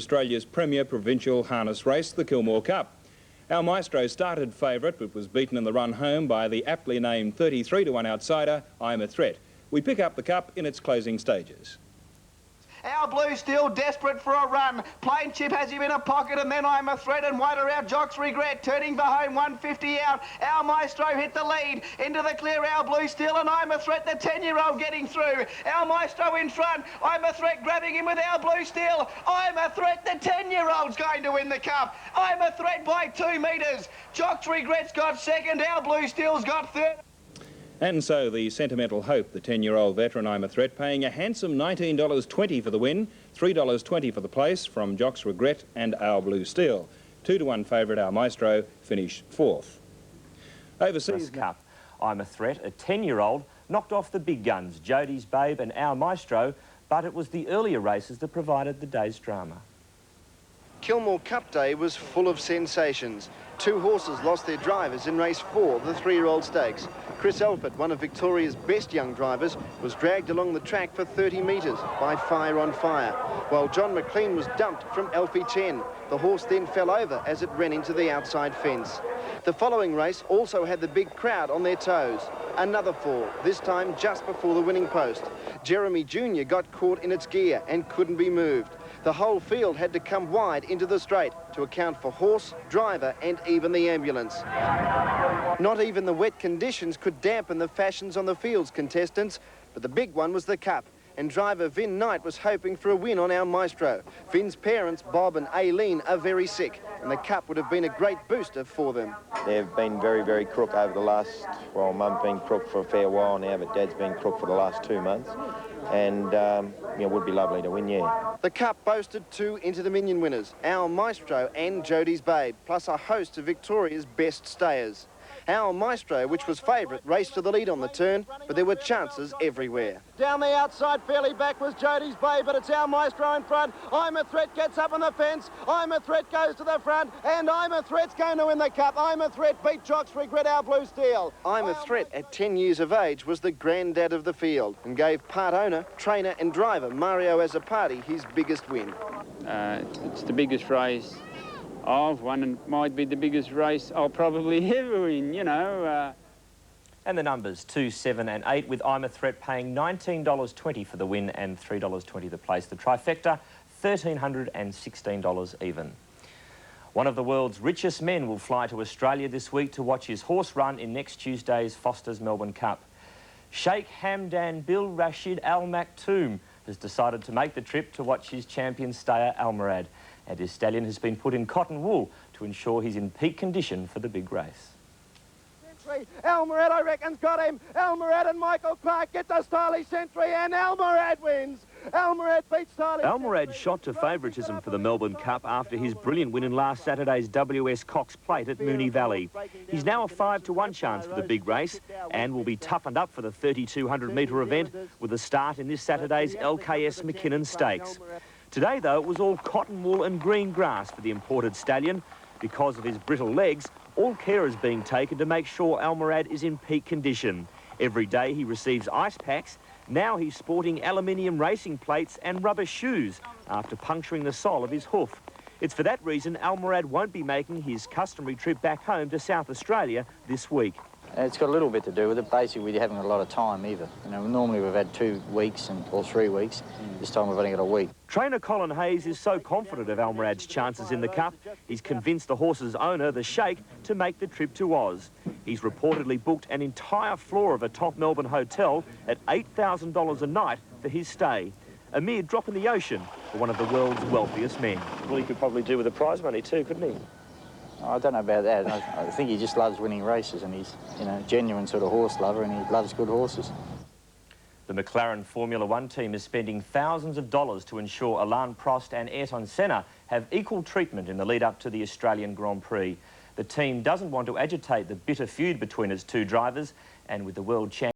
Australia's premier provincial harness race, the Kilmore Cup. Our Maestro started favourite but was beaten in the run home by the aptly named 33-1 outsider, I'm a Threat. We pick up the cup in its closing stages. Our Blue still desperate for a run. Plain Chip has him in a pocket, and then I'm a Threat and wide around Jock's Regret. Turning for home, 150 out. Our Maestro hit the lead. Into the clear, Our Blue still, and I'm a Threat, the 10-year-old getting through. Our Maestro in front. I'm a Threat grabbing him with Our Blue still. I'm a Threat, the 10-year-old's going to win the cup. I'm a Threat by 2 metres. Jock's Regret's got second. Our Blue still's got third. And so the sentimental hope, the 10-year-old veteran I'm a Threat, paying a handsome $19.20 for the win, $3.20 for the place from Jock's Regret and Our Blue Steel. 2-1 favourite Our Maestro finished 4th. Overseas Cup, I'm a Threat, a 10-year-old, knocked off the big guns, Jodie's Babe and Our Maestro, but it was the earlier races that provided the day's drama. Kilmore Cup Day was full of sensations. 2 horses lost their drivers in race 4 of the 3-year-old stakes. Chris Elford, one of Victoria's best young drivers, was dragged along the track for 30 metres by Fire on Fire, while John McLean was dumped from Alfie 10. The horse then fell over as it ran into the outside fence. The following race also had the big crowd on their toes. Another fall, this time just before the winning post. Jeremy Jr. got caught in its gear and couldn't be moved. The whole field had to come wide into the straight to account for horse, driver and even the ambulance. Not even the wet conditions could dampen the fashions on the field's contestants, but the big one was the Cup, and driver Vin Knight was hoping for a win on Our Maestro. Vin's parents, Bob and Aileen, are very sick, and the Cup would have been a great booster for them. They've been very, very crook over the last, well, Mum's been crook for a fair while now, but Dad's been crook for the last 2 months. And, it would be lovely to win, yeah. The Cup boasted 2 Inter-Dominion winners, Our Maestro and Jodie's Babe, plus a host of Victoria's best stayers. Our Maestro, which was favourite, raced to the lead on the turn, but there were chances everywhere. Down the outside, fairly back was Jodie's Babe, but it's Our Maestro in front. I'm a Threat gets up on the fence. I'm a Threat goes to the front, and I'm a Threat's going to win the Cup. I'm a Threat beat Jock's Regret, Our Blue Steel. I'm a Threat at 10 years of age was the granddad of the field and gave part owner, trainer and driver Mario Azzopardi his biggest win. It's the biggest race I've won, and might be the biggest race I'll probably ever win, you know. And the numbers 2, 7 and 8, with I'm a Threat paying $19.20 for the win and $3.20 the place. The trifecta, $1,316 even. One of the world's richest men will fly to Australia this week to watch his horse run in next Tuesday's Foster's Melbourne Cup. Sheikh Hamdan Bil Rashid Al Maktoum has decided to make the trip to watch his champion stayer Almarad, and his stallion has been put in cotton wool to ensure he's in peak condition for the big race. Almarad, I reckon's got him. Almarad and Michael Clark get the stylish century, and Almarad wins. Almarad beats stylish. Almarad shot to favouritism for the Melbourne Cup after his brilliant win in last Saturday's WS Cox Plate at Moonee Valley. He's now a 5-to-1 chance for the big race and will be toughened up for the 3,200-metre event with a start in this Saturday's LKS McKinnon Stakes. Today, though, it was all cotton wool and green grass for the imported stallion. Because of his brittle legs, all care is being taken to make sure Almarad is in peak condition. Every day he receives ice packs. Now he's sporting aluminium racing plates and rubber shoes after puncturing the sole of his hoof. It's for that reason Almarad won't be making his customary trip back home to South Australia this week. It's got a little bit to do with it. Basically, we haven't got a lot of time either. You know, normally we've had 2 weeks or 3 weeks. This time we've only got a week. Trainer Colin Hayes is so confident of Almarad's chances in the Cup, he's convinced the horse's owner, the Sheikh, to make the trip to Oz. He's reportedly booked an entire floor of a top Melbourne hotel at $8,000 a night for his stay. A mere drop in the ocean for one of the world's wealthiest men. Well, he could probably do with the prize money too, couldn't he? I don't know about that. I think he just loves winning races, and he's, you know, genuine sort of horse lover, and he loves good horses. The McLaren Formula One team is spending thousands of dollars to ensure Alain Prost and Ayrton Senna have equal treatment in the lead-up to the Australian Grand Prix. The team doesn't want to agitate the bitter feud between its 2 drivers, and with the world champion